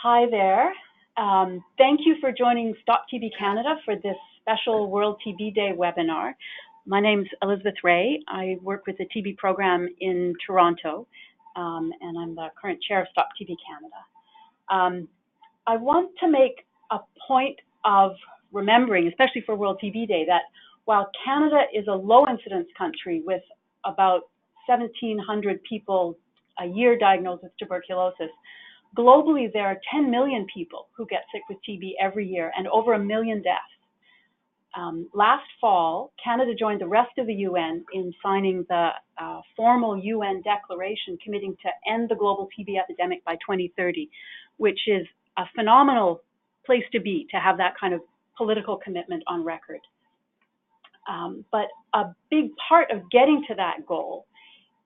Hi there. Thank you for joining Stop TB Canada for this special World TB Day webinar. My name's Elizabeth Ray. I work with the TB program in Toronto, and I'm the current chair of Stop TB Canada. I want to make a point of remembering, especially for World TB Day, that while Canada is a low incidence country with about 1,700 people a year diagnosed with tuberculosis, globally, there are 10 million people who get sick with TB every year and over 1 million deaths. Last fall, Canada joined the rest of the UN in signing the formal UN declaration committing to end the global TB epidemic by 2030, which is a phenomenal place to be, to have that kind of political commitment on record. But a big part of getting to that goal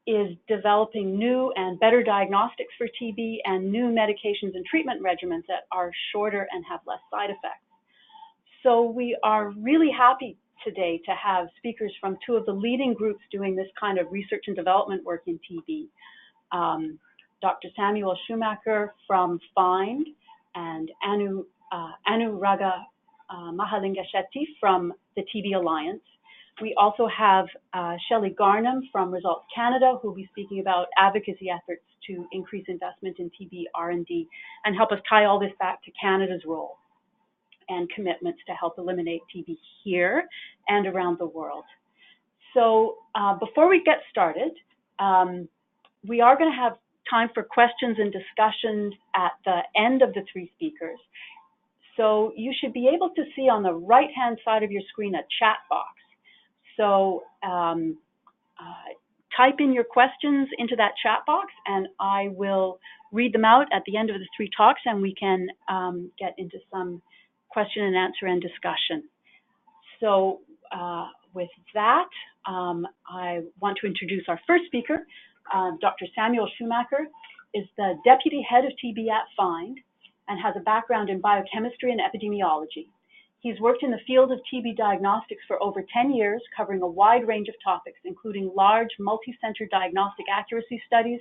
is developing new and better diagnostics for TB and new medications and treatment regimens that are shorter and have less side effects. So we are really happy today to have speakers from two of the leading groups doing this kind of research and development work in TB. Dr. Samuel Schumacher from FIND and Anu-Raga Mahalingashetty from the TB Alliance. We also have Shelley Garnham from Results Canada, who will be speaking about advocacy efforts to increase investment in TB R&D and help us tie all this back to Canada's role and commitments to help eliminate TB here and around the world. So before we get started, we are going to have time for questions and discussions at the end of the three speakers. So you should be able to see on the right-hand side of your screen a chat box. So type in your questions into that chat box, and I will read them out at the end of the three talks, and we can get into some question and answer and discussion. So with that, I want to introduce our first speaker. Dr. Samuel Schumacher is the Deputy Head of TB at FIND and has a background in biochemistry and epidemiology. He's worked in the field of TB diagnostics for over 10 years, covering a wide range of topics, including large multi-center diagnostic accuracy studies,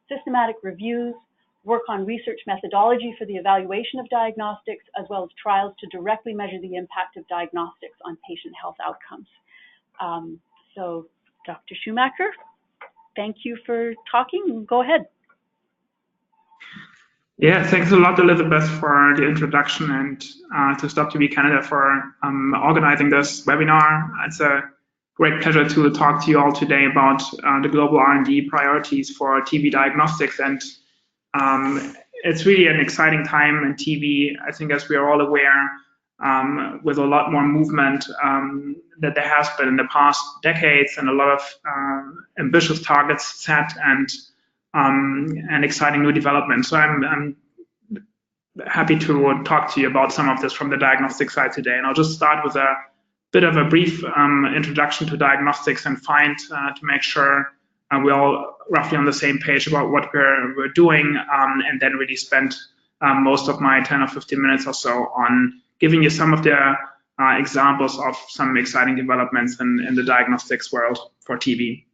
systematic reviews, work on research methodology for the evaluation of diagnostics, as well as trials to directly measure the impact of diagnostics on patient health outcomes. So, Dr. Schumacher, thank you for talking. Go ahead. Yeah, thanks a lot, Elizabeth, for the introduction, and to Stop TB Canada for organizing this webinar. It's a great pleasure to talk to you all today about the global R&D priorities for TB diagnostics. And it's really an exciting time in TB, I think, as we are all aware, with a lot more movement that there has been in the past decades, and a lot of ambitious targets set and exciting new developments. So I'm happy to talk to you about some of this from the diagnostic side today. And I'll just start with a bit of a brief introduction to diagnostics and FIND to make sure we're all roughly on the same page about what we're doing, and then really spend most of my 10 or 15 minutes or so on giving you some of the examples of some exciting developments in the diagnostics world for TB.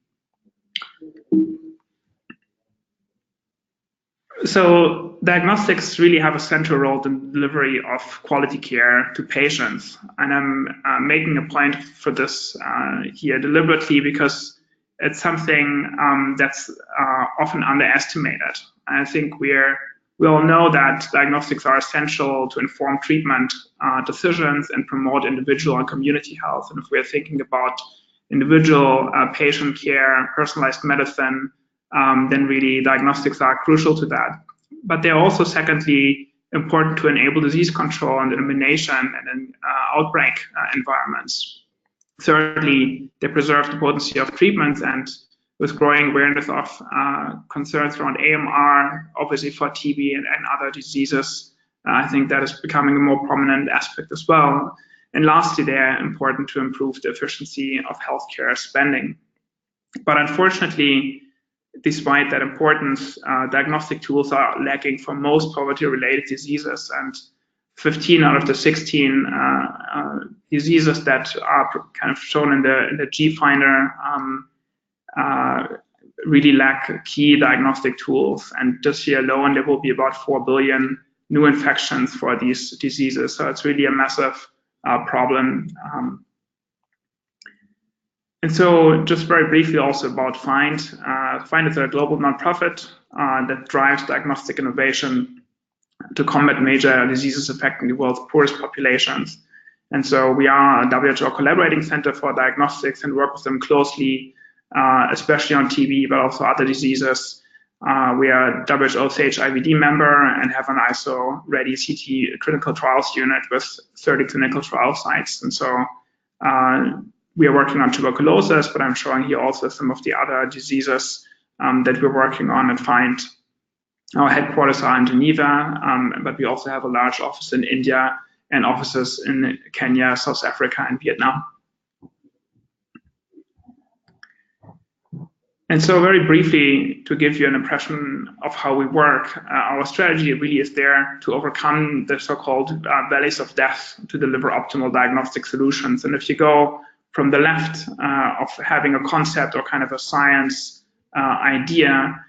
So diagnostics really have a central role in the delivery of quality care to patients. And I'm making a point for this here deliberately because it's something that's often underestimated. I think we all know that diagnostics are essential to inform treatment decisions and promote individual and community health. And if we're thinking about individual patient care, personalized medicine, then really diagnostics are crucial to that. But they're also, secondly, important to enable disease control and elimination and in outbreak environments. Thirdly, they preserve the potency of treatments, and with growing awareness of concerns around AMR, obviously for TB and other diseases, I think that is becoming a more prominent aspect as well. And lastly, they are important to improve the efficiency of healthcare spending. But unfortunately, despite that importance, diagnostic tools are lacking for most poverty-related diseases, and 15 out of the 16 diseases that are kind of shown in the G-Finder really lack key diagnostic tools. And this year alone, there will be about 4 billion new infections for these diseases. So it's really a massive problem. And so just very briefly also about FIND. FIND is a global nonprofit that drives diagnostic innovation to combat major diseases affecting the world's poorest populations. And so we are a WHO collaborating center for diagnostics and work with them closely, especially on TB, but also other diseases. We are a WHO SAGE-IVD member and have an ISO-ready CT clinical trials unit with 30 clinical trial sites. And so we are working on tuberculosis, but I'm showing here also some of the other diseases that we're working on at FIND. Our headquarters are in Geneva, but we also have a large office in India and offices in Kenya, South Africa, and Vietnam. And so very briefly, to give you an impression of how we work, our strategy really is there to overcome the so-called valleys of death to deliver optimal diagnostic solutions. And if you go from the left of having a concept or kind of a science idea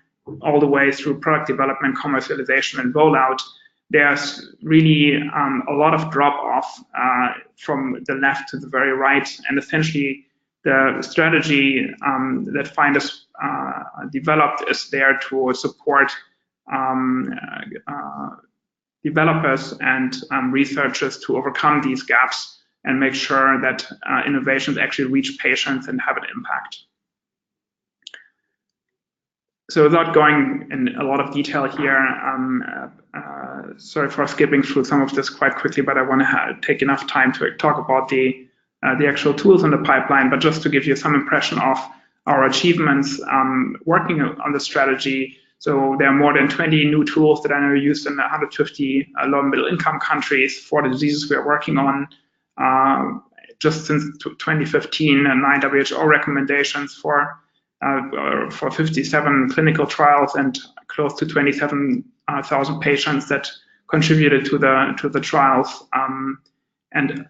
all the way through product development, commercialization, and rollout, there's really a lot of drop-off from the left to the very right. And essentially, the strategy that FIND has developed is there to support developers and researchers to overcome these gaps and make sure that innovations actually reach patients and have an impact. So without going in a lot of detail here, sorry for skipping through some of this quite quickly, but I want to take enough time to talk about the actual tools in the pipeline. But just to give you some impression of our achievements working on the strategy. So there are more than 20 new tools that are now used in 150 low and middle income countries for the diseases we are working on. Just since 2015, 9 WHO recommendations for 57 clinical trials and close to 27,000 patients that contributed to the trials, and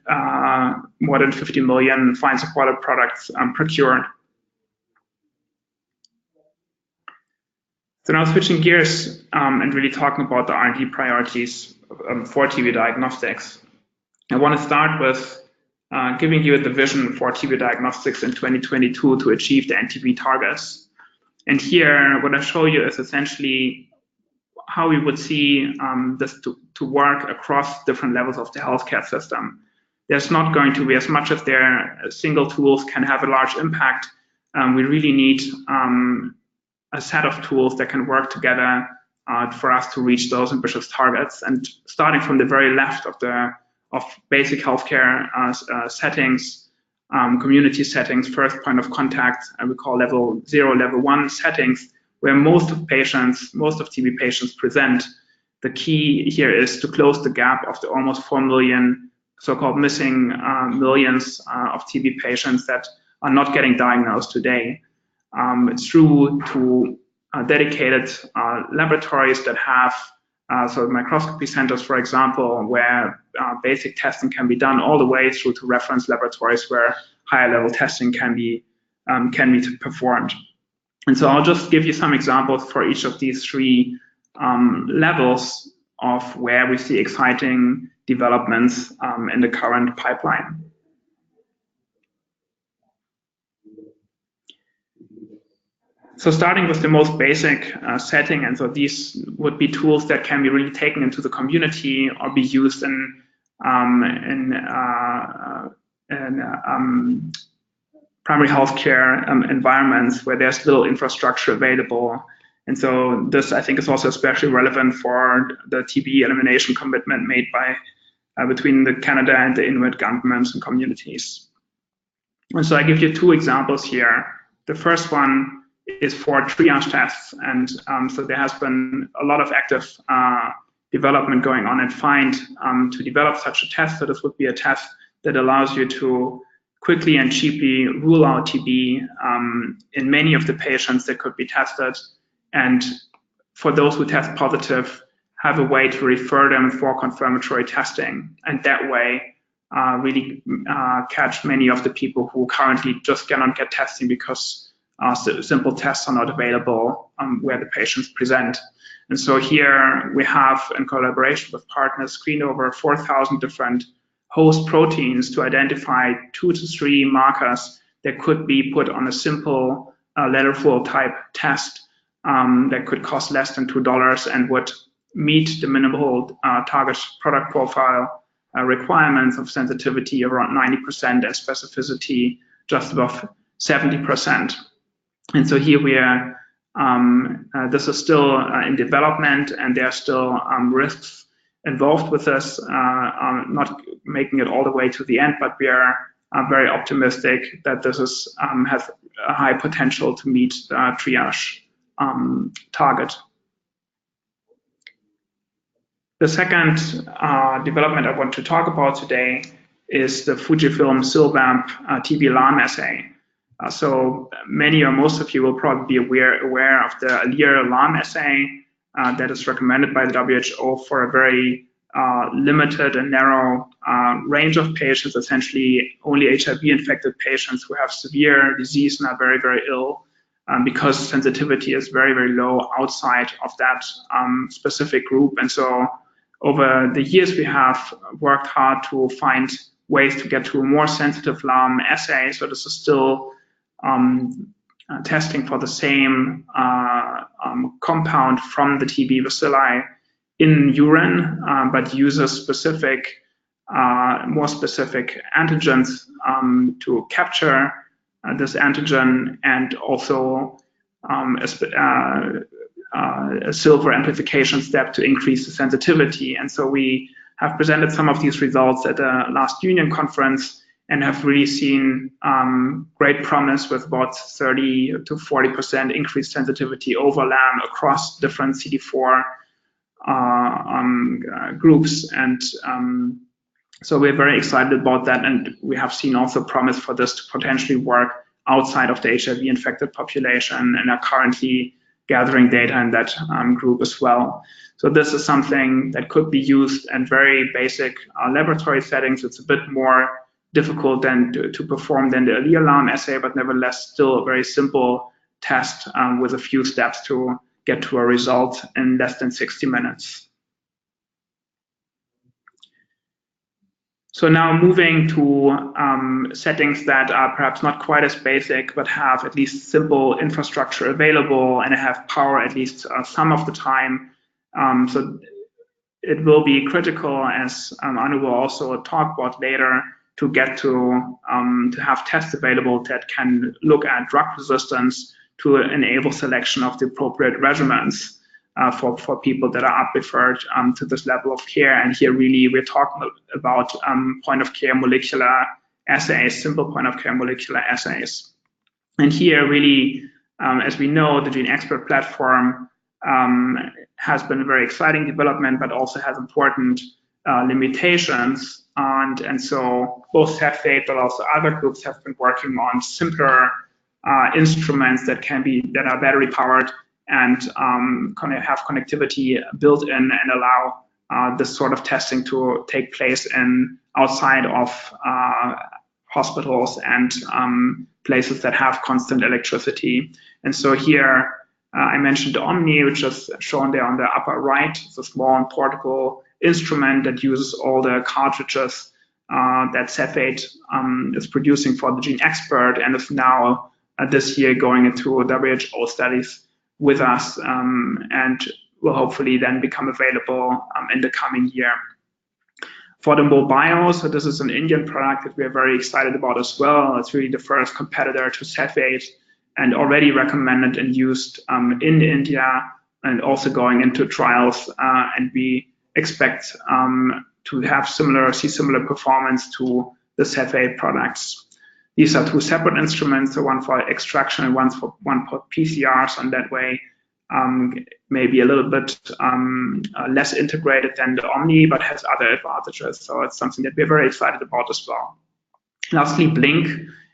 more than 50 million FIND supported products procured. So now switching gears and really talking about the R&D priorities for TB diagnostics. I want to start with giving you the vision for TB diagnostics in 2022 to achieve the NTB targets. And here, what I show you is essentially how we would see this to work across different levels of the healthcare system. There's not going to be, as much as their single tools can have a large impact, we really need a set of tools that can work together for us to reach those ambitious targets. And starting from the very left of basic healthcare settings, community settings, first point of contact, and we call level 0, level 1 settings, where most of TB patients present. The key here is to close the gap of the almost 4 million so-called missing millions of TB patients that are not getting diagnosed today. It's through to dedicated laboratories that have so microscopy centers, for example, where basic testing can be done, all the way through to reference laboratories where higher level testing can be performed. And so I'll just give you some examples for each of these three levels of where we see exciting developments in the current pipeline. So starting with the most basic setting, and so these would be tools that can be really taken into the community or be used in primary healthcare environments where there's little infrastructure available. And so this, I think, is also especially relevant for the TB elimination commitment made by between the Canada and the Inuit governments and communities. And so I give you two examples here. The first one is for triage tests, and so there has been a lot of active development going on at FIND to develop such a test. So this would be a test that allows you to quickly and cheaply rule out TB in many of the patients that could be tested, and for those who test positive, have a way to refer them for confirmatory testing, and that way really catch many of the people who currently just cannot get testing because simple tests are not available where the patients present. And so here we have, in collaboration with partners, screened over 4,000 different host proteins to identify 2 to 3 markers that could be put on a simple letterful type test that could cost less than $2 and would meet the minimal target product profile requirements of sensitivity around 90% and specificity just above 70%. And so here we are, this is still in development, and there are still risks involved with this, not making it all the way to the end, but we are very optimistic that this is, has a high potential to meet the triage target. The second development I want to talk about today is the Fujifilm SILVAMP TB LAM assay. So many or most of you will probably be aware of the LAM assay that is recommended by the WHO for a very limited and narrow range of patients, essentially only HIV-infected patients who have severe disease and are very, very ill, because sensitivity is very, very low outside of that specific group. And so over the years, we have worked hard to find ways to get to a more sensitive LAM assay. So this is still testing for the same compound from the TB bacilli in urine, but uses specific, more specific antigens to capture this antigen, and also a silver amplification step to increase the sensitivity. And so we have presented some of these results at the last Union conference and have really seen great promise with about 30 to 40% increased sensitivity over LAM across different CD4 groups. And so we're very excited about that, and we have seen also promise for this to potentially work outside of the HIV-infected population, and are currently gathering data in that group as well. So this is something that could be used in very basic laboratory settings. It's a bit more difficult than to perform than the LAM assay, but nevertheless still a very simple test with a few steps to get to a result in less than 60 minutes. So now moving to settings that are perhaps not quite as basic, but have at least simple infrastructure available and have power at least some of the time. So it will be critical, as Anu will also talk about later, to get to have tests available that can look at drug resistance to enable selection of the appropriate regimens for people that are up referred to this level of care. And here really we're talking about point of care molecular assays, simple point of care molecular assays. And here really, as we know, the GeneXpert platform has been a very exciting development, but also has important limitations. And so both Cepheid, but also other groups have been working on simpler instruments that are battery powered and have connectivity built in and allow this sort of testing to take place outside of hospitals and places that have constant electricity. And so here I mentioned the Omni, which is shown there on the upper right. It's a small and portable instrument that uses all the cartridges that Cepheid is producing for the GeneXpert, and is now this year going into WHO studies with us, and will hopefully then become available in the coming year. For the MoBio, so this is an Indian product that we are very excited about as well. It's really the first competitor to Cepheid, and already recommended and used in India, and also going into trials, and we expect to have similar performance to the Cepheid products. These are two separate instruments, so one for extraction and one for PCRs, and that way maybe a little bit less integrated than the Omni, but has other advantages. So it's something that we're very excited about as well. Lastly, Blink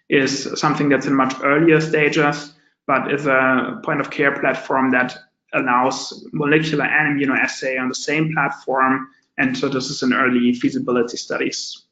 is something that's in much earlier stages, but is a point of care platform that allows molecular and immunoassay on the same platform. And so this is in early feasibility studies.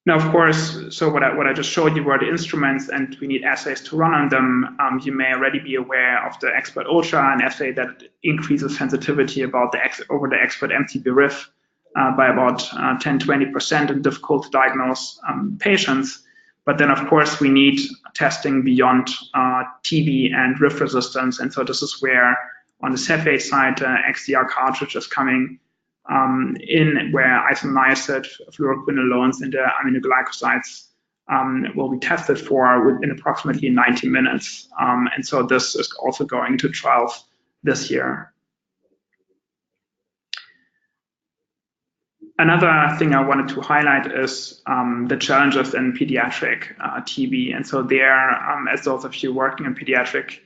Now, of course, so what I just showed you were the instruments, and we need assays to run on them. You may already be aware of the Expert Ultra, an assay that increases sensitivity about over the Expert MTB RIF by about 10–20% in difficult to diagnose patients. But then, of course, we need testing beyond TB and RIF resistance, and so this is where, on the Cepheid side, XDR cartridge is coming in, where isoniazid, fluoroquinolones, and the aminoglycosides will be tested for within approximately 90 minutes. And so this is also going to trials this year. Another thing I wanted to highlight is the challenges in pediatric TB. And so there, as those of you working in pediatric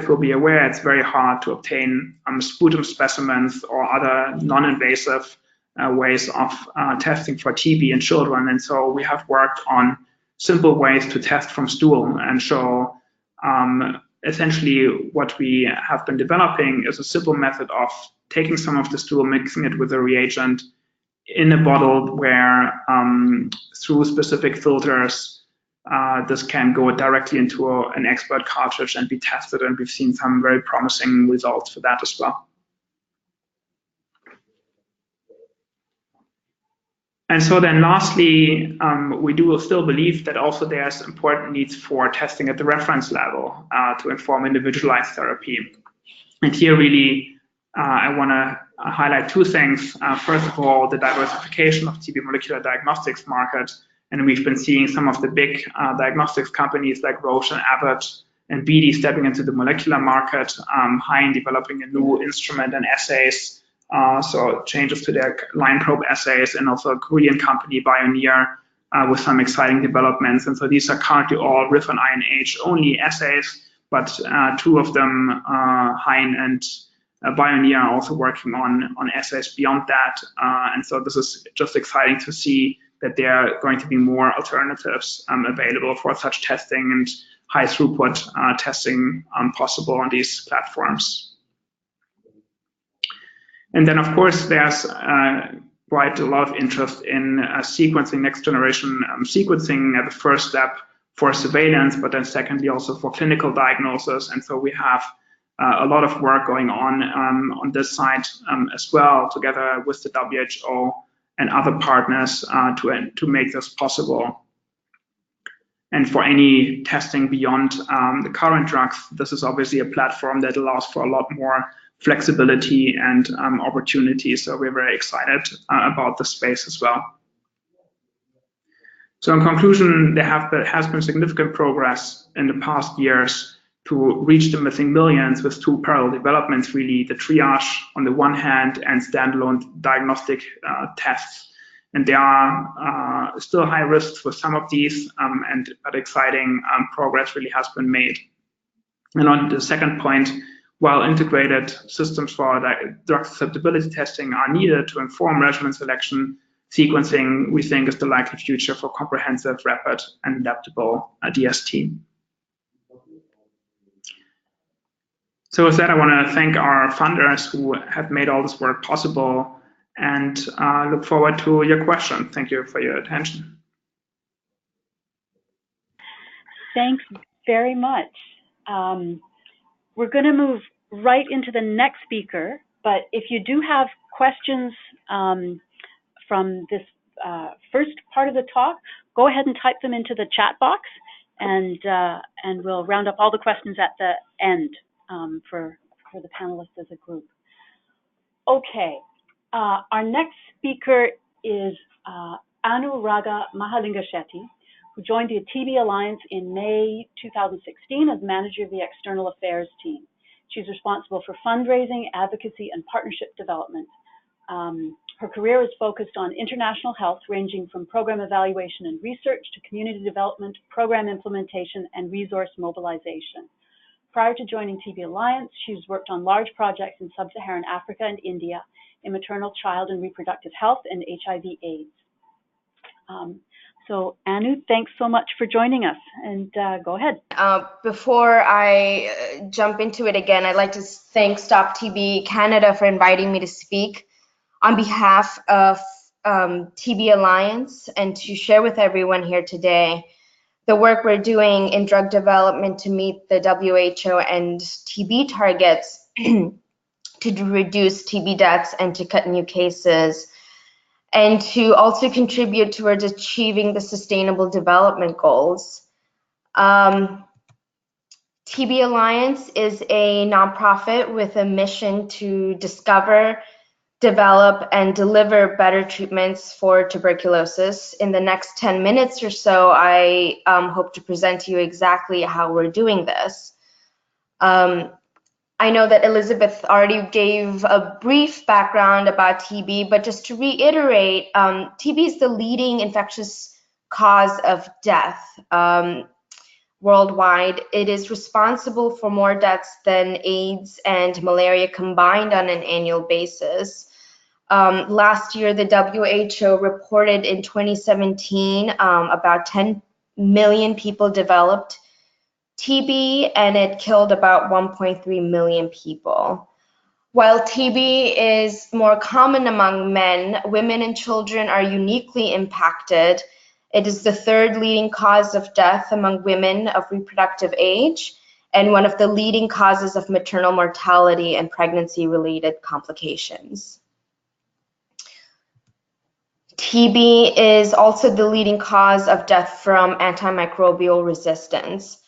will be aware, it's very hard to obtain sputum specimens or other non-invasive ways of testing for TB in children. And so we have worked on simple ways to test from stool, and so essentially what we have been developing is a simple method of taking some of the stool, mixing it with a reagent in a bottle where through specific filters this can go directly into an Expert cartridge and be tested, and we've seen some very promising results for that as well. And so then lastly, we do still believe that also there's important needs for testing at the reference level to inform individualized therapy. And here really I want to highlight two things. First of all, the diversification of TB molecular diagnostics market. And we've been seeing some of the big diagnostics companies like Roche and Abbott and BD stepping into the molecular market, Hein developing a new instrument and assays, so changes to their line probe assays, and also a Korean company, Bioneer, with some exciting developments. And so these are currently all RIF and INH only assays, but two of them, Hein and Bioneer, are also working on assays beyond that. And so this is just exciting to see that there are going to be more alternatives available for such testing and high throughput testing possible on these platforms. And then, of course, there's quite a lot of interest in sequencing, next generation sequencing at the first step for surveillance, but then secondly also for clinical diagnosis. And so we have a lot of work going on this side as well, together with the WHO and other partners to make this possible. And for any testing beyond the current drugs, this is obviously a platform that allows for a lot more flexibility and opportunity. So we're very excited about the space as well. So in conclusion, there has been significant progress in the past years to reach the missing millions with two parallel developments, really, the triage on the one hand and standalone diagnostic tests. And there are still high risks with some of these, but exciting progress really has been made. And on the second point, while integrated systems for drug susceptibility testing are needed to inform regimen selection, sequencing, we think, is the likely future for comprehensive, rapid, and adaptable DST. So with that, I want to thank our funders who have made all this work possible, and look forward to your questions. Thank you for your attention. Thanks very much. We're going to move right into the next speaker, but if you do have questions from this first part of the talk, go ahead and type them into the chat box, and we'll round up all the questions at the end for the panelists as a group. Okay, our next speaker is Anu-Raga Mahalingashetty, who joined the TB Alliance in May 2016 as manager of the External Affairs team. She's responsible for fundraising, advocacy, and partnership development. Her career is focused on international health, ranging from program evaluation and research to community development, program implementation, and resource mobilization. Prior to joining TB Alliance, she's worked on large projects in sub-Saharan Africa and India in maternal, child, and reproductive health and HIV/AIDS. So Anu, thanks so much for joining us, and go ahead. Before I jump into it again, I'd like to thank Stop TB Canada for inviting me to speak on behalf of TB Alliance and to share with everyone here today the work we're doing in drug development to meet the WHO and TB targets to reduce TB deaths and to cut new cases, and to also contribute towards achieving the Sustainable Development Goals. TB Alliance is a nonprofit with a mission to discover, develop, and deliver better treatments for tuberculosis. In the next 10 minutes or so, I hope to present to you exactly how we're doing this. I know that Elizabeth already gave a brief background about TB, but just to reiterate, TB is the leading infectious cause of death worldwide. It is responsible for more deaths than AIDS and malaria combined on an annual basis. Last year, the WHO reported in 2017 about 10 million people developed TB, and it killed about 1.3 million people. While TB is more common among men, women and children are uniquely impacted. It is the third leading cause of death among women of reproductive age and one of the leading causes of maternal mortality and pregnancy-related complications. TB is also the leading cause of death from antimicrobial resistance.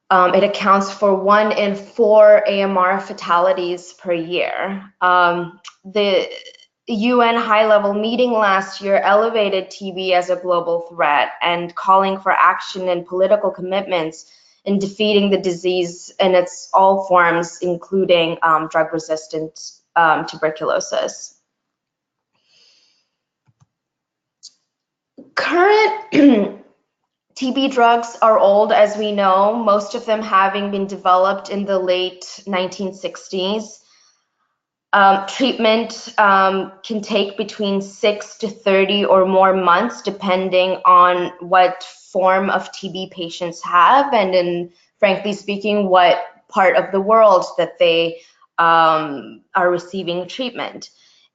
It accounts for 1 in 4 AMR fatalities per year. The UN high-level meeting last year elevated TB as a global threat and calling for action and political commitments in defeating the disease in its all forms, including drug-resistant tuberculosis. Current TB drugs are old, as we know, most of them having been developed in the late 1960s. Treatment can take between 6 to 30 or more months, depending on what form of TB patients have and, in frankly speaking, what part of the world that they are receiving treatment.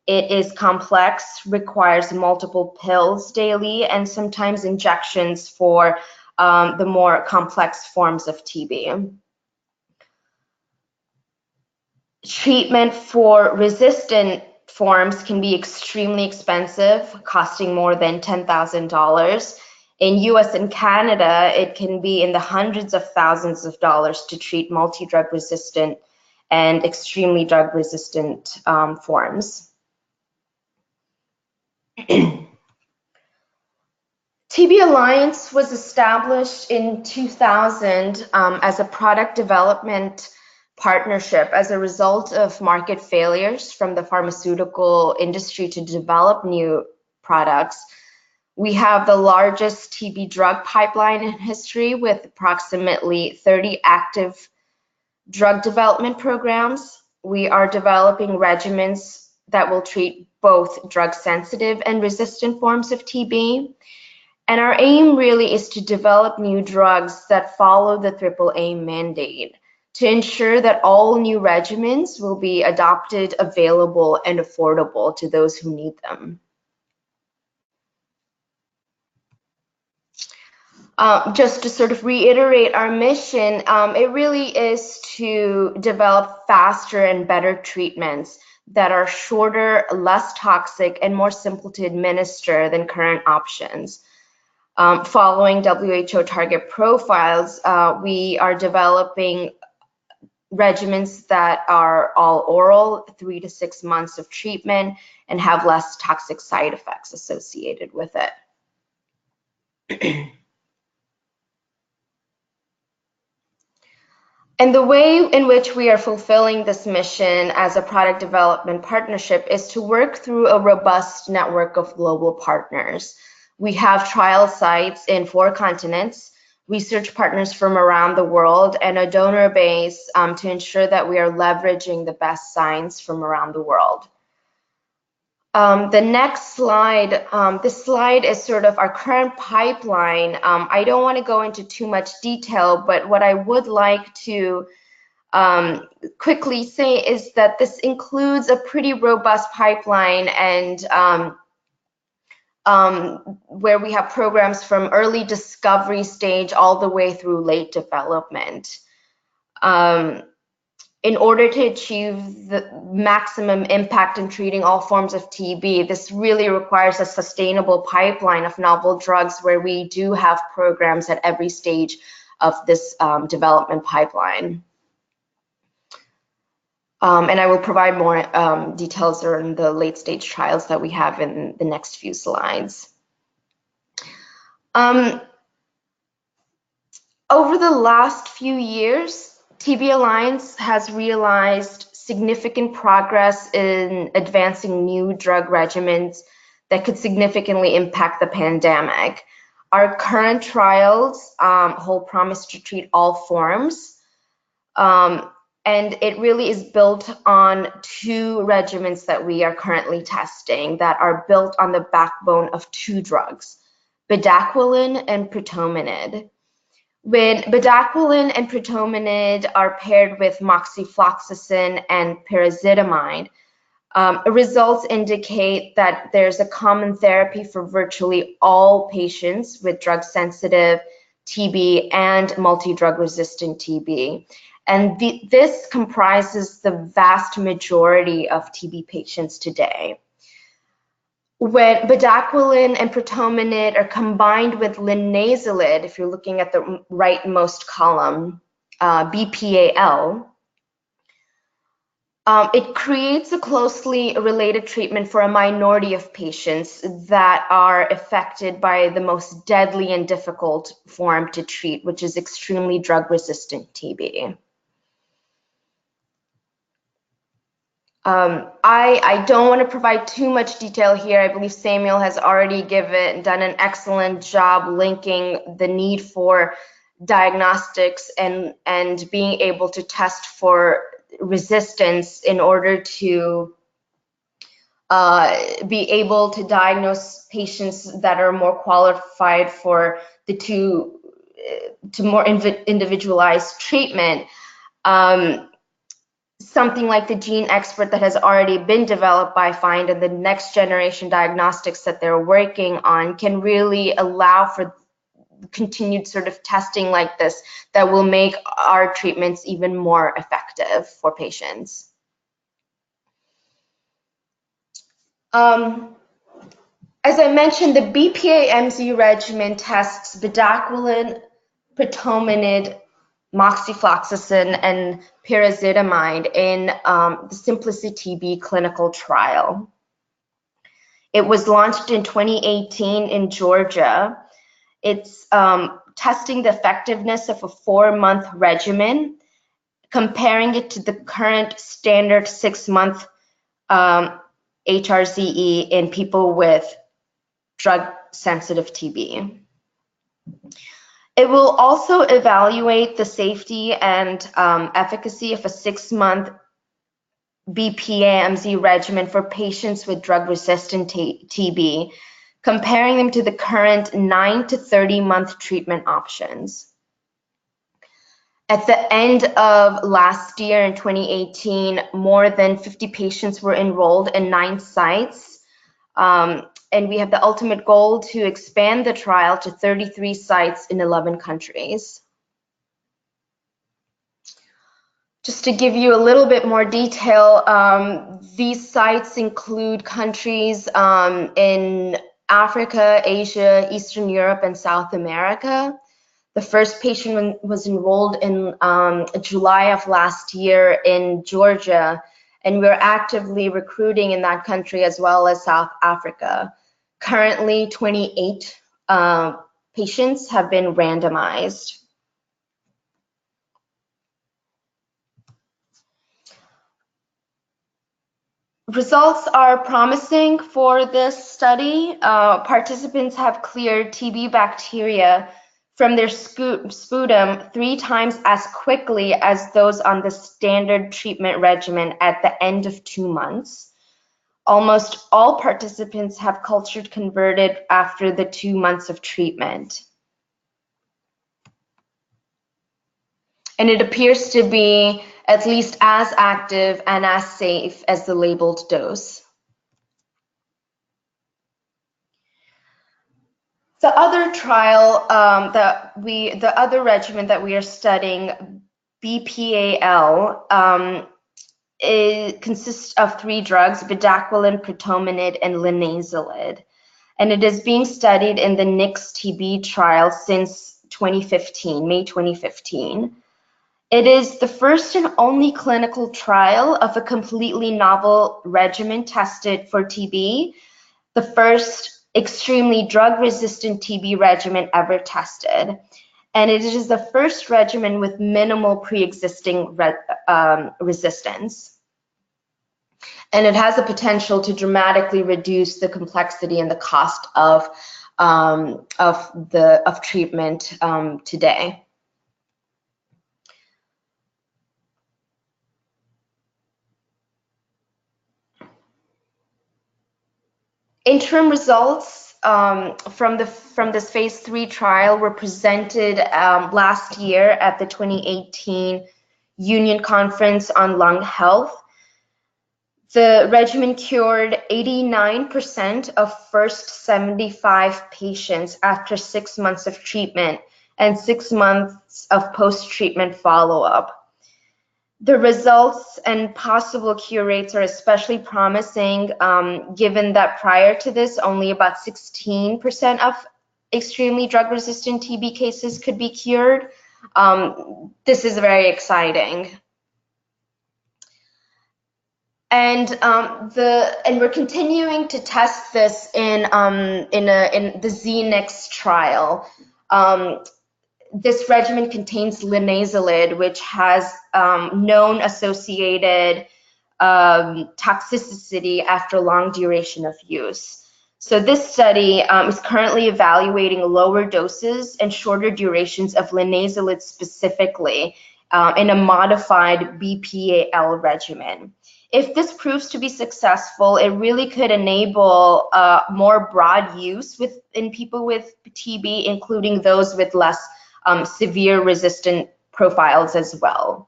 It is complex, requires multiple pills daily, and sometimes injections for the more complex forms of TB. Treatment for resistant forms can be extremely expensive, costing more than $10,000. In US and Canada, it can be in the hundreds of thousands of dollars to treat multi-drug resistant and extremely drug resistant forms. TB Alliance was established in 2000 as a product development partnership as a result of market failures from the pharmaceutical industry to develop new products. We have the largest TB drug pipeline in history with approximately 30 active drug development programs. We are developing regimens that will treat both drug-sensitive and resistant forms of TB. And our aim really is to develop new drugs that follow the AAA mandate to ensure that all new regimens will be adopted, available, and affordable to those who need them. Just to sort of reiterate our mission, it really is to develop faster and better treatments that are shorter, less toxic, and more simple to administer than current options. Following WHO target profiles, we are developing regimens that are all oral, 3 to 6 months of treatment, and have less toxic side effects associated with it. And the way in which we are fulfilling this mission as a product development partnership is to work through a robust network of global partners. We have trial sites in 4 continents, research partners from around the world, and a donor base to ensure that we are leveraging the best science from around the world. The next slide, this slide is sort of our current pipeline. I don't want to go into too much detail, but what I would like to quickly say is that this includes a pretty robust pipeline and where we have programs from early discovery stage all the way through late development. In order to achieve the maximum impact in treating all forms of TB, this really requires a sustainable pipeline of novel drugs where we do have programs at every stage of this development pipeline. And I will provide more details on the late stage trials that we have in the next few slides. Over the last few years, TB Alliance has realized significant progress in advancing new drug regimens that could significantly impact the pandemic. Our current trials hold promise to treat all forms, and it really is built on two regimens that we are currently testing that are built on the backbone of two drugs, bedaquiline and pretomanid. When bedaquiline and pretomanid are paired with moxifloxacin and pyrazidamide, results indicate that there's a common therapy for virtually all patients with drug-sensitive TB and multi-drug resistant TB. And this comprises the vast majority of TB patients today. When bedaquiline and pretomanid are combined with linezolid, if you're looking at the rightmost column, BPaL, it creates a closely related treatment for a minority of patients that are affected by the most deadly and difficult form to treat, which is extremely drug-resistant TB. I don't want to provide too much detail here. I believe Samuel has already done an excellent job linking the need for diagnostics and being able to test for resistance in order to be able to diagnose patients that are more qualified for the more individualized treatment. Something like the gene expert that has already been developed by FIND and the next generation diagnostics that they're working on can really allow for continued sort of testing like this that will make our treatments even more effective for patients. As I mentioned, the BPaMZ regimen tests bedaquiline, pretomanid, moxifloxacin, and pyrazidamide in the Simplicity-TB clinical trial. It was launched in 2018 in Georgia. It's testing the effectiveness of a 4-month regimen, comparing it to the current standard 6-month HRCE in people with drug-sensitive TB. It will also evaluate the safety and efficacy of a 6-month BPaMZ regimen for patients with drug-resistant TB, comparing them to the current 9 to 30-month treatment options. At the end of last year in 2018, more than 50 patients were enrolled in 9 sites. And we have the ultimate goal to expand the trial to 33 sites in 11 countries. Just to give you a little bit more detail, these sites include countries in Africa, Asia, Eastern Europe, and South America. The first patient was enrolled in July of last year in Georgia, and we're actively recruiting in that country as well as South Africa. Currently, 28 patients have been randomized. Results are promising for this study. Participants have cleared TB bacteria from their sputum 3 times as quickly as those on the standard treatment regimen at the end of 2 months. Almost all participants have culture converted after the 2 months of treatment. And it appears to be at least as active and as safe as the labeled dose. The other trial the other regimen that we are studying, BPAL, it consists of 3 drugs: bedaquiline, pretomanid, and linezolid. And it is being studied in the Nix-TB trial since 2015, May 2015. It is the first and only clinical trial of a completely novel regimen tested for TB, the first extremely drug-resistant TB regimen ever tested. And it is the first regimen with minimal pre-existing resistance. And it has the potential to dramatically reduce the complexity and the cost of treatment today. Interim results from this phase 3 trial were presented last year at the 2018 Union Conference on Lung Health. The regimen cured 89% of first 75 patients after 6 months of treatment and 6 months of post-treatment follow-up. The results and possible cure rates are especially promising, given that prior to this, only about 16% of extremely drug-resistant TB cases could be cured. This is very exciting. And we're continuing to test this in the Z-Nix trial. This regimen contains linezolid, which has known associated toxicity after long duration of use. So this study is currently evaluating lower doses and shorter durations of linezolid specifically in a modified BPAL regimen. If this proves to be successful, it really could enable more broad use in people with TB, including those with less severe resistant profiles as well.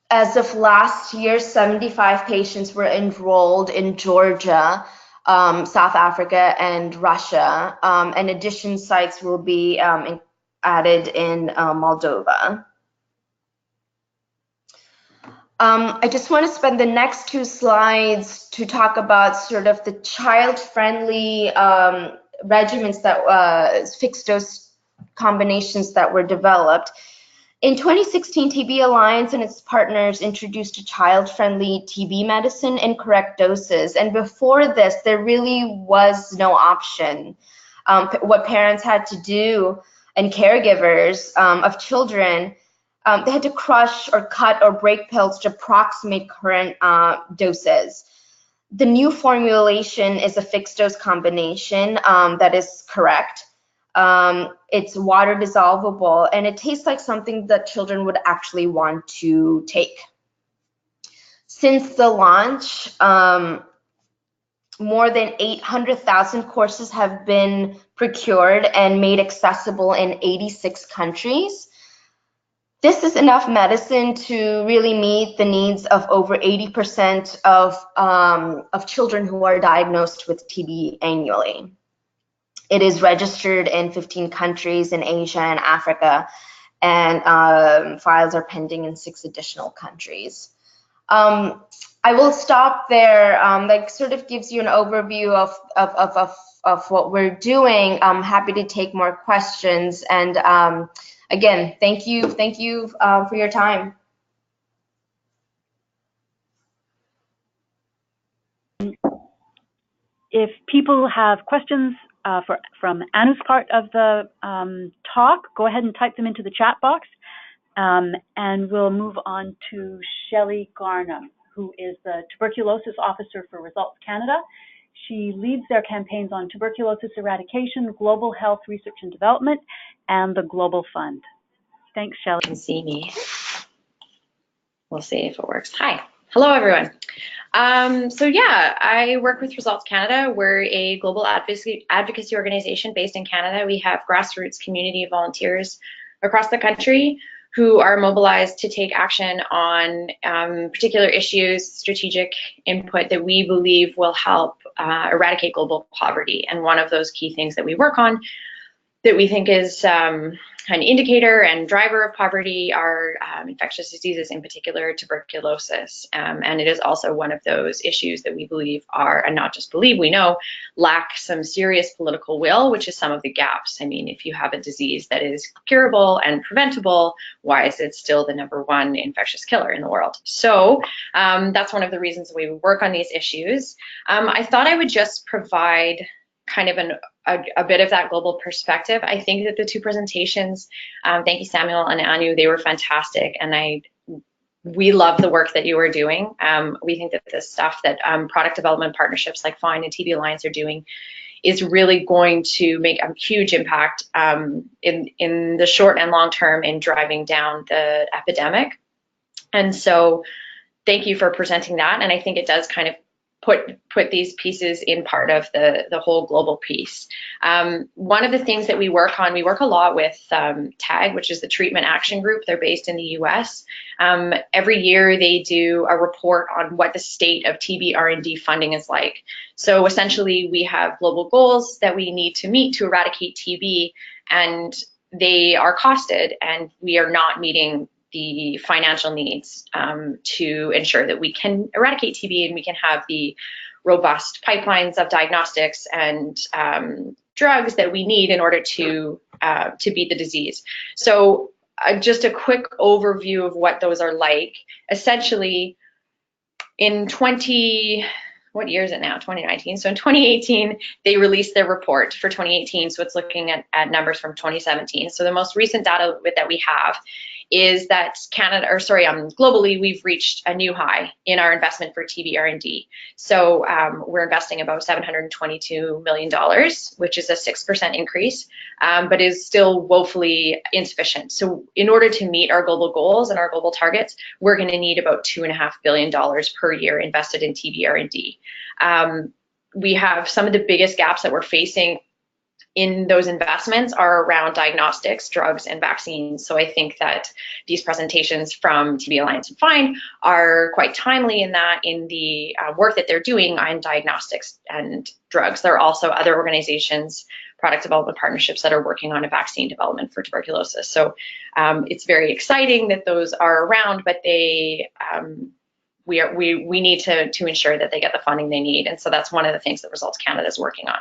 As of last year, 75 patients were enrolled in Georgia, South Africa, and Russia, and additional sites will be added in Moldova. I just want to spend the next 2 slides to talk about sort of the child-friendly regimens that fixed dose combinations that were developed. In 2016, TB Alliance and its partners introduced a child-friendly TB medicine in correct doses. And before this, there really was no option. What parents had to do, and caregivers of children, they had to crush or cut or break pills to approximate current doses. The new formulation is a fixed dose combination that is correct. It's water dissolvable, and it tastes like something that children would actually want to take. Since the launch, more than 800,000 courses have been procured and made accessible in 86 countries. This is enough medicine to really meet the needs of over 80% of children who are diagnosed with TB annually. It is registered in 15 countries in Asia and Africa, and files are pending in 6 additional countries. I will stop there. That sort of gives you an overview of what we're doing. I'm happy to take more questions. And again, thank you for your time. If people have questions from Anu's part of the talk, go ahead and type them into the chat box. And we'll move on to Shelley Garnham, who is the Tuberculosis Officer for Results Canada. She leads their campaigns on tuberculosis eradication, global health research and development, and the Global Fund. Thanks, Shelley. You can see me. We'll see if it works. Hi. Hello, everyone. So yeah, I work with Results Canada. We're a global advocacy organization based in Canada. We have grassroots community volunteers across the country who are mobilized to take action on particular issues, strategic input that we believe will help eradicate global poverty. And one of those key things that we work on that we think is an indicator and driver of poverty are infectious diseases, in particular tuberculosis. And it is also one of those issues that we believe are, and not just believe, we know, lack some serious political will, which is some of the gaps. I mean, if you have a disease that is curable and preventable, why is it still the #1 infectious killer in the world? So that's one of the reasons we work on these issues. I thought I would just provide kind of a bit of that global perspective. I think that the two presentations, thank you Samuel and Anu, they were fantastic, and we love the work that you are doing. We think that the stuff that product development partnerships like FIND and TB Alliance are doing is really going to make a huge impact in the short and long term in driving down the epidemic. And so thank you for presenting that, and I think it does kind of put these pieces in part of the whole global piece. One of the things that we work a lot with TAG, which is the Treatment Action Group. They're based in the US. Every year they do a report on what the state of TB R&D funding is like. So essentially we have global goals that we need to meet to eradicate TB, and they are costed, and we are not meeting the financial needs to ensure that we can eradicate TB and we can have the robust pipelines of diagnostics and drugs that we need in order to beat the disease. So just a quick overview of what those are like. Essentially, in what year is it now? 2019. So in 2018, they released their report for 2018. So it's looking at numbers from 2017. So the most recent data that we have is that globally, we've reached a new high in our investment for TB R&D. So we're investing about $722 million, which is a 6% increase, but is still woefully insufficient. So in order to meet our global goals and our global targets, we're going to need about $2.5 billion per year invested in TB R&D. We have some of the biggest gaps that we're facing in those investments are around diagnostics, drugs, and vaccines. So I think that these presentations from TB Alliance and FIND are quite timely in the work that they're doing on diagnostics and drugs. There are also other organizations, product development partnerships that are working on a vaccine development for tuberculosis. So it's very exciting that those are around, but we need to ensure that they get the funding they need. And so that's one of the things that Results Canada is working on.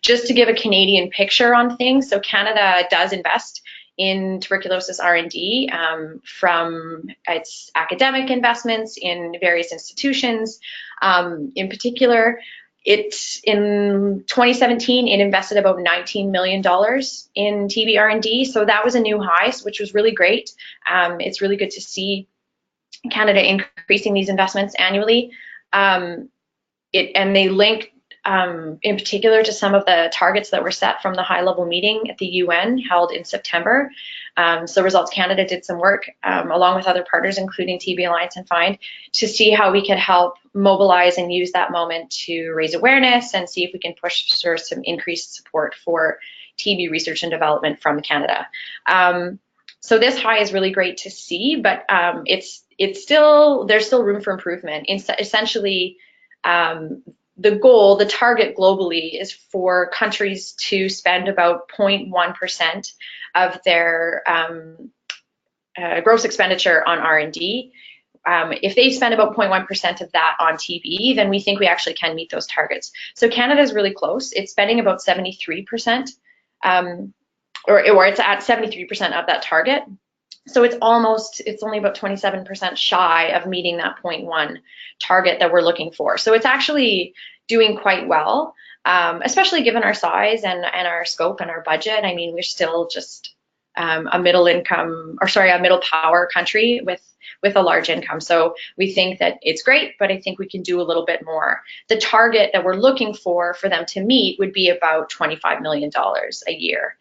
Just to give a Canadian picture on things, so Canada does invest in tuberculosis R&D from its academic investments in various institutions. In particular, in 2017, it invested about $19 million in TB R&D. So that was a new high, which was really great. It's really good to see Canada increasing these investments annually. And they link in particular to some of the targets that were set from the high-level meeting at the UN held in September. So Results Canada did some work along with other partners, including TB Alliance and FIND, to see how we could help mobilize and use that moment to raise awareness and see if we can push for some increased support for TB research and development from Canada. So this high is really great to see, but there's still room for improvement. Essentially, the target globally is for countries to spend about 0.1% of their gross expenditure on R&D. If they spend about 0.1% of that on TB, then we think we actually can meet those targets. So Canada is really close. It's spending about 73%, or it's at 73% of that target. So it's only about 27% shy of meeting that 0.1 target that we're looking for. So it's actually doing quite well, especially given our size and our scope and our budget. I mean, we're still just a middle power country with a large income. So we think that it's great, but I think we can do a little bit more. The target that we're looking for them to meet would be about $25 million a year.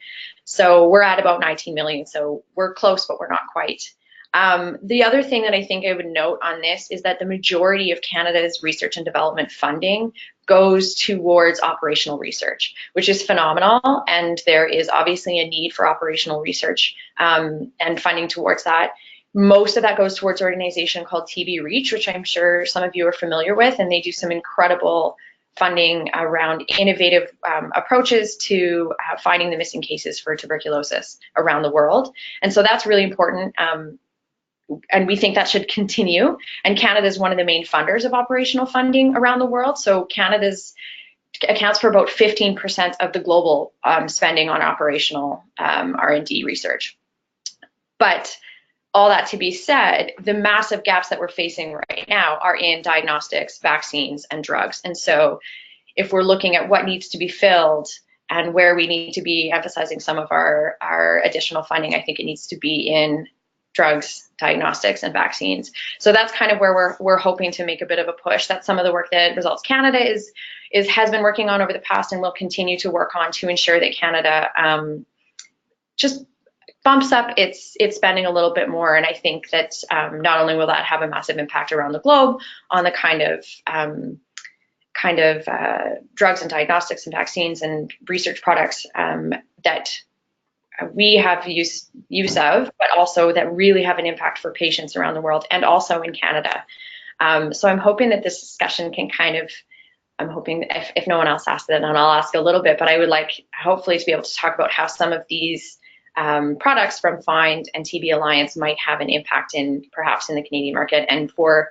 So we're at about 19 million, so we're close, but we're not quite. The other thing that I think I would note on this is that the majority of Canada's research and development funding goes towards operational research, which is phenomenal. And there is obviously a need for operational research and funding towards that. Most of that goes towards an organization called TB Reach, which I'm sure some of you are familiar with, and they do some incredible funding around innovative approaches to finding the missing cases for tuberculosis around the world. And so that's really important. And we think that should continue. And Canada is one of the main funders of operational funding around the world. So Canada accounts for about 15% of the global spending on operational R&D research. But all that to be said, the massive gaps that we're facing right now are in diagnostics, vaccines, and drugs. And so if we're looking at what needs to be filled and where we need to be emphasizing some of our additional funding, I think it needs to be in drugs, diagnostics, and vaccines. So that's kind of where we're hoping to make a bit of a push. That's some of the work that Results Canada has been working on over the past and will continue to work on to ensure that Canada just bumps up its spending a little bit more. And I think that not only will that have a massive impact around the globe on the kind of drugs and diagnostics and vaccines and research products that we have use of, but also that really have an impact for patients around the world and also in Canada. So I'm hoping that this discussion can I'm hoping if no one else asks it, and I'll ask a little bit, but I would like hopefully to be able to talk about how some of these products from FIND and TB Alliance might have an impact perhaps in the Canadian market and for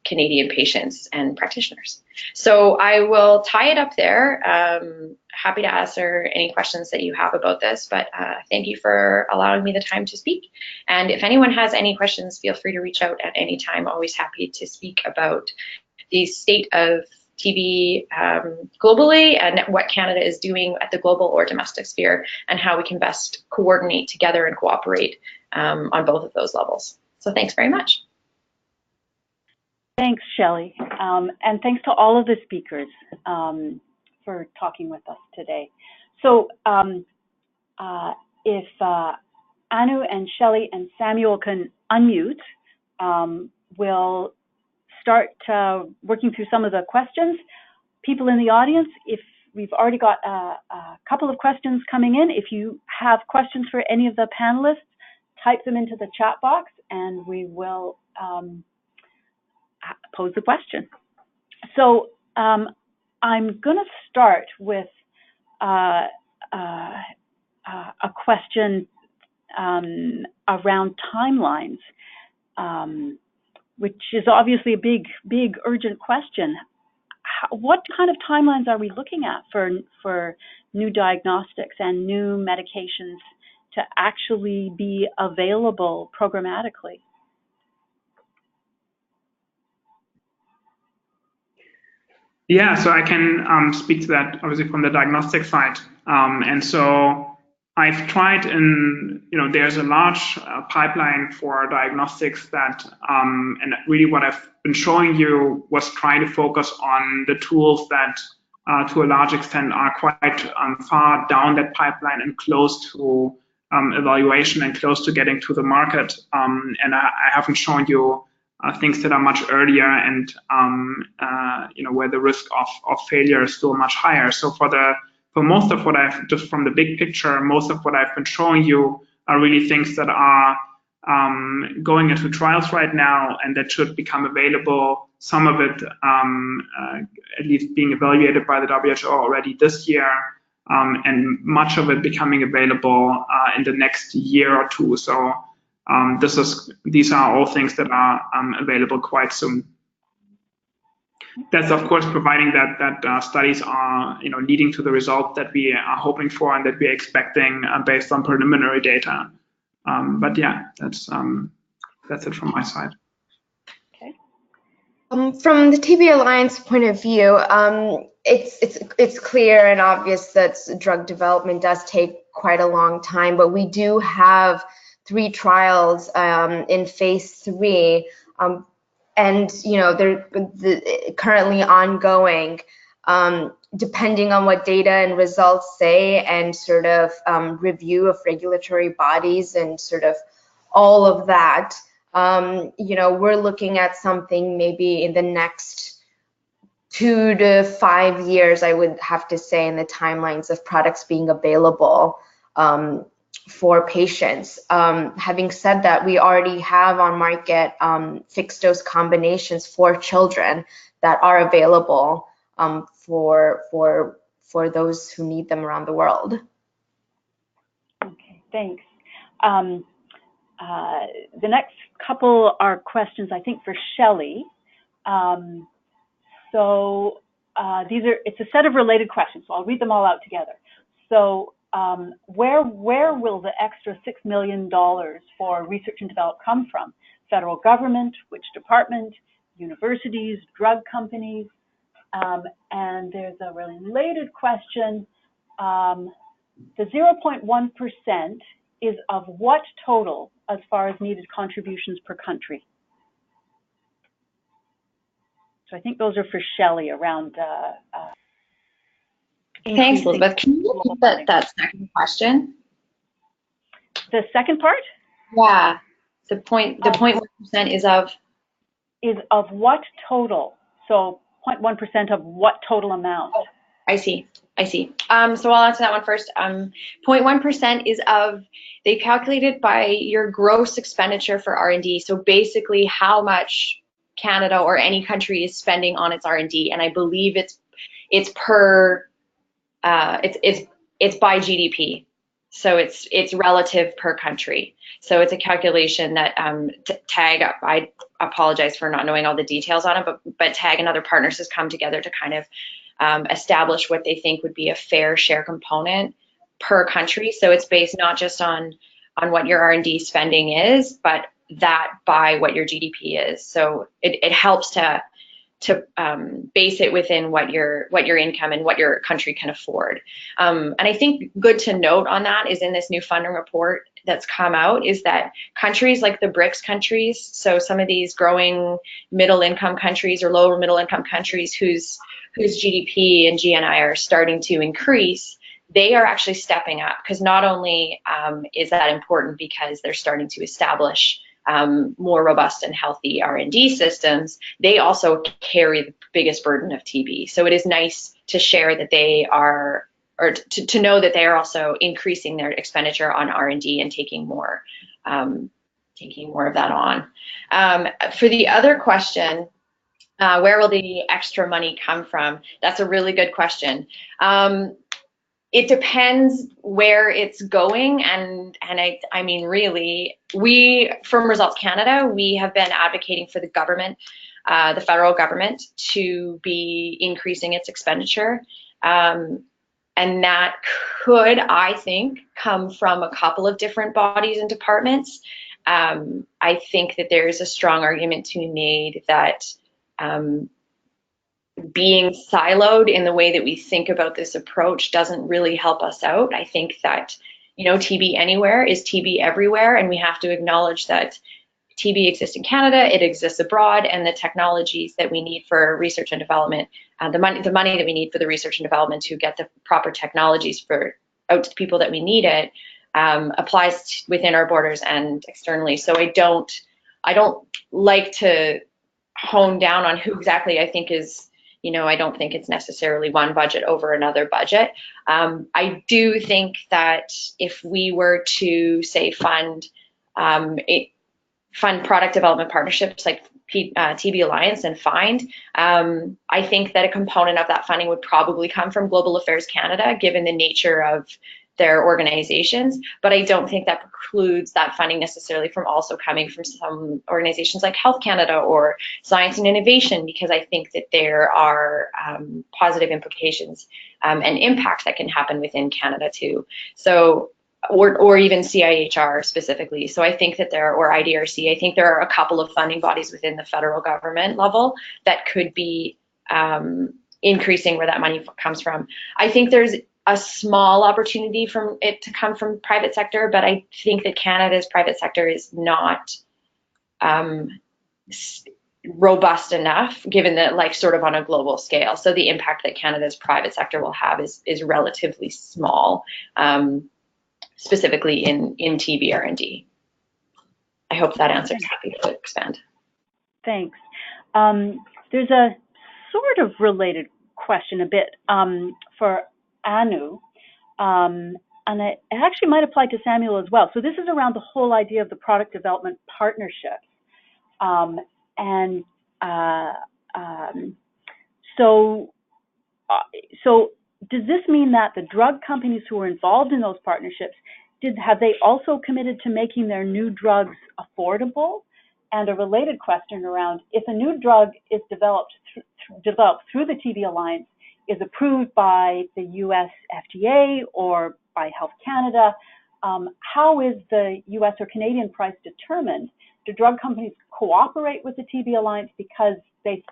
Canadian patients and practitioners. So I will tie it up there. Happy to answer any questions that you have about this, but thank you for allowing me the time to speak. And if anyone has any questions, feel free to reach out at any time. Always happy to speak about the state of TB globally and what Canada is doing at the global or domestic sphere and how we can best coordinate together and cooperate on both of those levels. So thanks very much. Thanks, Shelley. And thanks to all of the speakers for talking with us today. So if Anu and Shelley and Samuel can unmute, we'll start working through some of the questions. People in the audience, if we've already got a couple of questions coming in, if you have questions for any of the panelists, type them into the chat box and we will pose the question. So I'm going to start with a question around timelines, which is obviously a big, urgent question. What kind of timelines are we looking at for new diagnostics and new medications to actually be available programmatically? Yeah, so I can speak to that obviously from the diagnostic side. And so I've tried there's a large pipeline for diagnostics that, and really what I've been showing you was trying to focus on the tools that to a large extent are quite far down that pipeline and close to evaluation and close to getting to the market. And I haven't shown you things that are much earlier and where the risk of failure is still much higher. So for most of what I've, just from the big picture, most of what I've been showing you are really things that are going into trials right now and that should become available, some of it at least being evaluated by the WHO already this year, and much of it becoming available in the next year or two. So these are all things that are available quite soon. That's of course providing that studies are leading to the result that we are hoping for and that we are expecting based on preliminary data. But yeah, that's it from my side. Okay. From the TB Alliance point of view, it's clear and obvious that drug development does take quite a long time, but we do have 3 trials in phase 3. And they're currently ongoing, depending on what data and results say and sort of review of regulatory bodies and sort of all of that. We're looking at something maybe in the next 2 to 5 years, I would have to say, in the timelines of products being available for patients. Having said that, we already have on market fixed dose combinations for children that are available for those who need them around the world. Okay, thanks. The next couple are questions, I think, for Shelley. It's a set of related questions, so I'll read them all out together. So where will the extra $6 million for research and development come from? Federal government, which department, universities, drug companies? And there's a related question. The 0.1% is of what total as far as needed contributions per country? So I think those are for Shelley around. Thanks, Elizabeth. Can you repeat that second question? The second part? Yeah. The 0.1% is of? Is of what total? So 0.1% of what total amount? I see. So I'll answer that one first. 0.1% is of, they calculated by your gross expenditure for R&D. So basically how much Canada or any country is spending on its R&D, and I believe it's per it's by GDP. So it's relative per country. So it's a calculation that TAG, I apologize for not knowing all the details on it, but TAG and other partners has come together to kind of establish what they think would be a fair share component per country. So it's based not just on what your R&D spending is, but that by what your GDP is. So it helps to base it within what your income and what your country can afford. And I think good to note on that is in this new funding report that's come out is that countries like the BRICS countries, so some of these growing middle income countries or lower middle income countries whose GDP and GNI are starting to increase, they are actually stepping up, because not only is that important because they're starting to establish more robust and healthy R&D systems, they also carry the biggest burden of TB. So it is nice to share that they are, or to know that they are also increasing their expenditure on R&D and taking more of that on. For the other question, where will the extra money come from? That's a really good question. It depends where it's going, and I mean, really, we, from Results Canada, we have been advocating for the government, the federal government, to be increasing its expenditure. And that could, I think, come from a couple of different bodies and departments. I think that there's a strong argument to be made that being siloed in the way that we think about this approach doesn't really help us out. I think that, TB anywhere is TB everywhere, and we have to acknowledge that TB exists in Canada, it exists abroad, and the technologies that we need for research and development, the money that we need for the research and development to get the proper technologies out to the people that we need it, applies within our borders and externally. So I don't like to hone down on who exactly I think is, I don't think it's necessarily one budget over another budget. I do think that if we were to, say, fund product development partnerships like TB Alliance and FIND, I think that a component of that funding would probably come from Global Affairs Canada, given the nature of their organizations, but I don't think that precludes that funding necessarily from also coming from some organizations like Health Canada or Science and Innovation, because I think that there are positive implications and impacts that can happen within Canada too. So, or even CIHR specifically. So I think that or IDRC, I think there are a couple of funding bodies within the federal government level that could be increasing where that money comes from. I think there's a small opportunity from it to come from private sector, but I think that Canada's private sector is not robust enough, given that, like, sort of on a global scale. So the impact that Canada's private sector will have is relatively small, specifically in TB R&D. I hope that answers. Happy to expand. Thanks. There's a sort of related question a bit for Anu, and it actually might apply to Samuel as well. So this is around the whole idea of the product development partnerships. So does this mean that the drug companies who are involved in those partnerships, have they also committed to making their new drugs affordable? And a related question around, if a new drug is developed through the TB Alliance, is approved by the US FDA or by Health Canada, how is the US or Canadian price determined? Do drug companies cooperate with the TB Alliance because they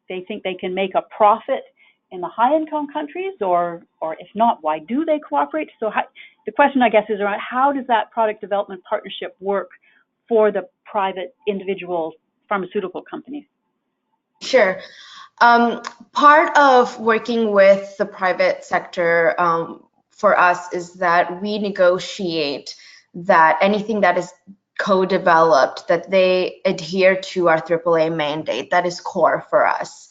think they can make a profit in the high-income countries, or if not, why do they cooperate? So the question, I guess, is around how does that product development partnership work for the private individual pharmaceutical companies? Sure. Part of working with the private sector for us is that we negotiate that anything that is co-developed, that they adhere to our AAA mandate. That is core for us.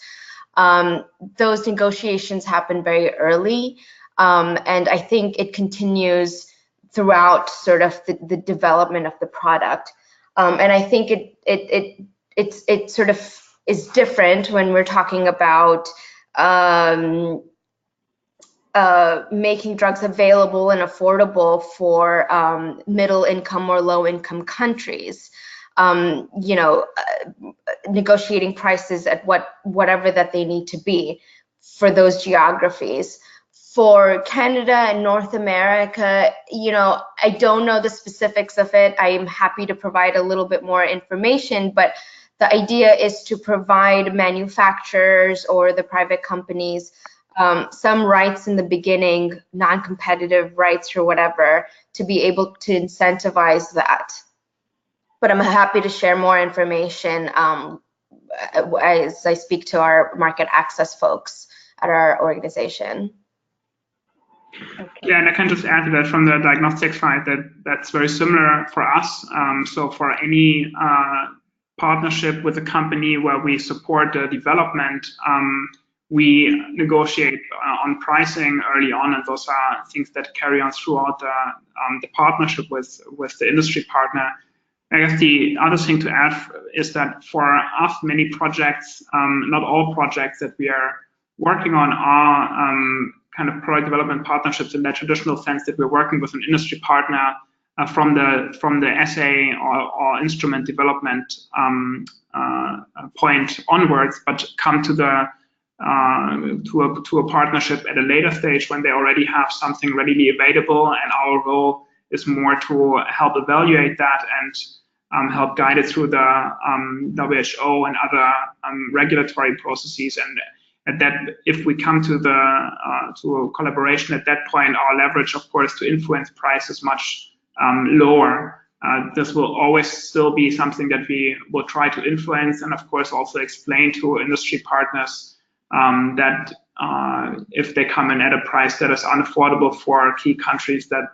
Those negotiations happen very early, and I think it continues throughout sort of the development of the product. And I think it sort of is different when we're talking about making drugs available and affordable for middle income or low income countries. You know, negotiating prices at whatever that they need to be for those geographies. For Canada and North America, you know, I don't know the specifics of it. I am happy to provide a little bit more information, but the idea is to provide manufacturers or the private companies some rights in the beginning, non-competitive rights or whatever, to be able to incentivize that. But I'm happy to share more information as I speak to our market access folks at our organization. Okay. Yeah, and I can just add to that from the diagnostic side that's very similar for us. So for any partnership with a company where we support the development, we negotiate on pricing early on, and those are things that carry on throughout the partnership with the industry partner. I guess the other thing to add is that for us, many projects, not all projects that we are working on are kind of product development partnerships in that traditional sense, that we're working with an industry partner from the assay or instrument development point onwards, but come to the to a partnership at a later stage when they already have something readily available, and our role is more to help evaluate that and help guide it through the WHO and other regulatory processes. And at that, if we come to a collaboration at that point, our leverage, of course, to influence price is much lower. This will always still be something that we will try to influence, and of course also explain to industry partners that if they come in at a price that is unaffordable for key countries, that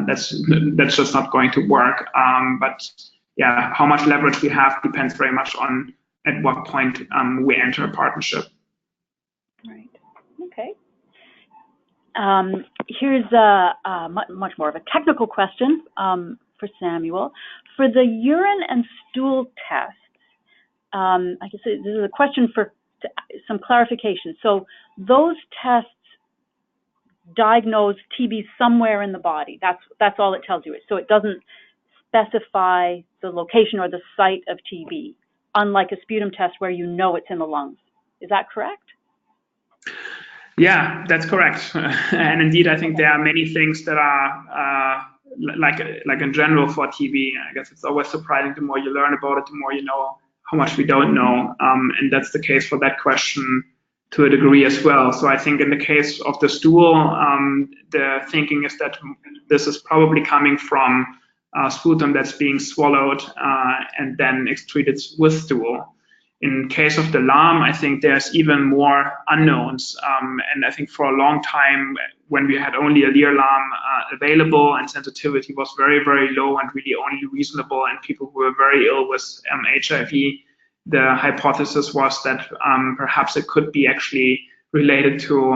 that's just not going to work. But yeah, how much leverage we have depends very much on at what point we enter a partnership. Right. Okay. Here's a much more of a technical question for Samuel. For the urine and stool tests, I guess this is a question for some clarification. So those tests diagnose TB somewhere in the body. That's all it tells you. So it doesn't specify the location or the site of TB, unlike a sputum test where you know it's in the lungs. Is that correct? Yeah, that's correct. And indeed, I think there are many things that are like in general for TB. I guess it's always surprising. The more you learn about it, the more you know how much we don't know. And that's the case for that question to a degree as well. So I think in the case of the stool, the thinking is that this is probably coming from sputum that's being swallowed and then excreted with stool. In case of the LAM, I think there's even more unknowns. And I think for a long time, when we had only a Lear LAM available and sensitivity was very, very low and really only reasonable in people who were very ill with HIV, the hypothesis was that perhaps it could be actually related to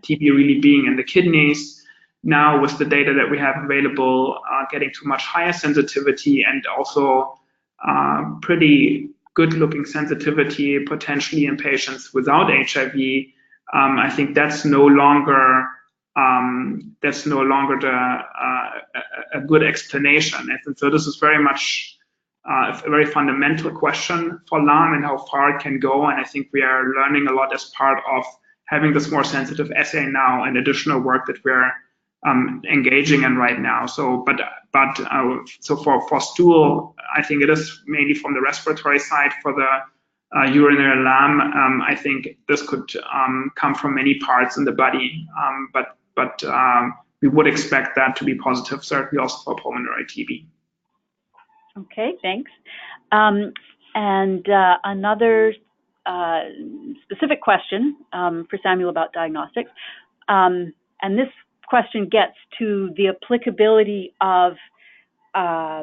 TB really being in the kidneys. Now, with the data that we have available, getting to much higher sensitivity and also pretty good-looking sensitivity potentially in patients without HIV, I think that's no longer a good explanation. And so this is very much a very fundamental question for LAM and how far it can go. And I think we are learning a lot as part of having this more sensitive assay now and additional work that we're engaging in right now. So, so for stool, I think it is mainly from the respiratory side. For the urinary LAM, I think this could come from many parts in the body, but we would expect that to be positive, certainly also for pulmonary TB. Okay, thanks. Another specific question for Samuel about diagnostics, and this question gets to the applicability of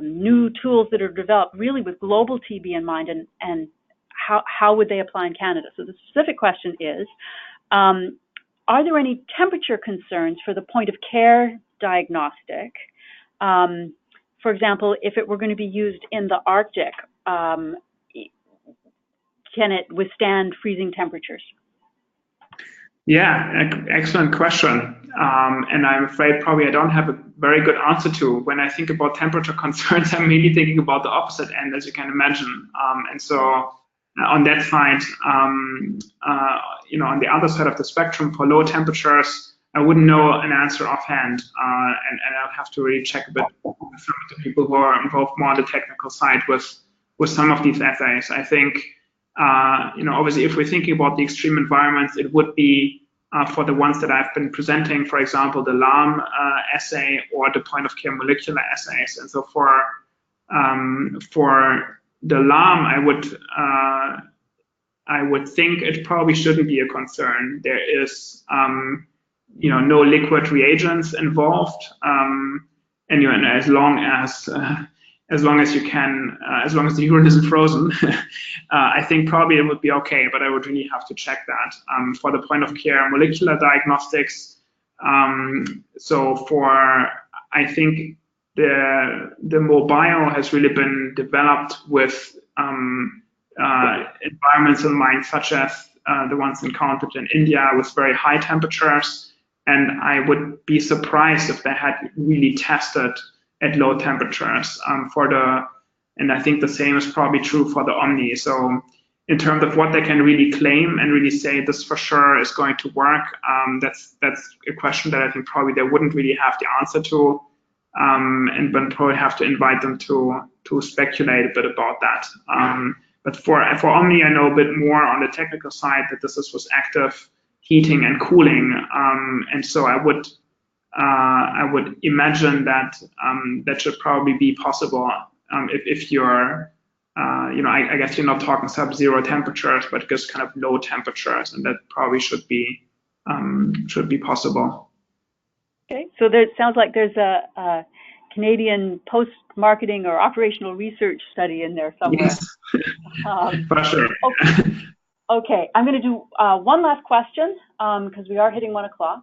new tools that are developed really with global TB in mind, and how would they apply in Canada? So the specific question is, are there any temperature concerns for the point of care diagnostic? For example, if it were going to be used in the Arctic, can it withstand freezing temperatures? Yeah, excellent question. And I'm afraid probably I don't have a very good answer to. When I think about temperature concerns, I'm mainly thinking about the opposite end, as you can imagine. And so on that side, on the other side of the spectrum for low temperatures, I wouldn't know an answer offhand, and I'll have to really check a bit with some of the people who are involved more on the technical side with some of these assays. I think, obviously, if we're thinking about the extreme environments, it would be for the ones that I've been presenting, for example, the LAM assay or the point of care molecular assays. And so for the LAM, I would think it probably shouldn't be a concern. There is no liquid reagents involved, and as long as you can, as long as the urine isn't frozen, I think probably it would be okay. But I would really have to check that. For the point of care molecular diagnostics, I think the MoBio has really been developed with environments in mind, such as the ones encountered in India with very high temperatures. And I would be surprised if they had really tested at low temperatures and I think the same is probably true for the Omni. So in terms of what they can really claim and really say this for sure is going to work, that's a question that I think probably they wouldn't really have the answer to, and but probably have to invite them to speculate a bit about that. But for Omni, I know a bit more on the technical side that this was active heating and cooling, and so I would imagine that that should probably be possible if you're, I guess you're not talking sub-zero temperatures, but just kind of low temperatures, and that probably should be possible. Okay, so there sounds like there's a Canadian post-marketing or operational research study in there somewhere. Yes, for sure. Okay, I'm going to do one last question because we are hitting 1 o'clock.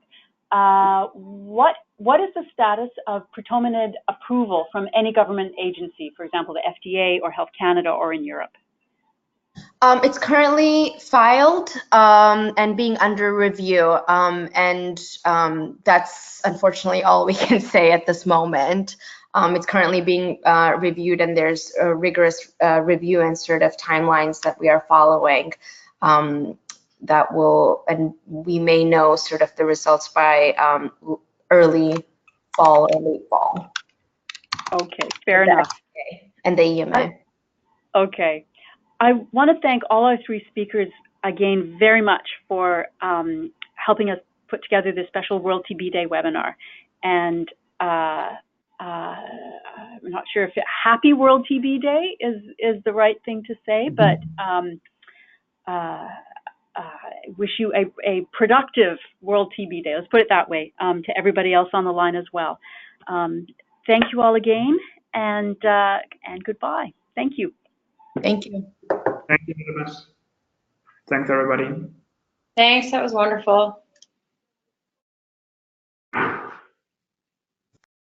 What is the status of Pritomanid approval from any government agency, for example, the FDA or Health Canada or in Europe? It's currently filed and being under review, and that's unfortunately all we can say at this moment. It's currently being reviewed, and there's a rigorous review and sort of timelines that we are following. That will, and we may know sort of the results by early fall or late fall. Okay, fair enough. And the EMA. Okay. I want to thank all our 3 speakers again very much for helping us put together this special World TB Day webinar. And I'm not sure if Happy World TB Day is the right thing to say, but I wish you a productive World TB Day. Let's put it that way, to everybody else on the line as well. Thank you all again, and goodbye. Thank you. Thank you. Thank you very much. Thanks, everybody. Thanks, that was wonderful.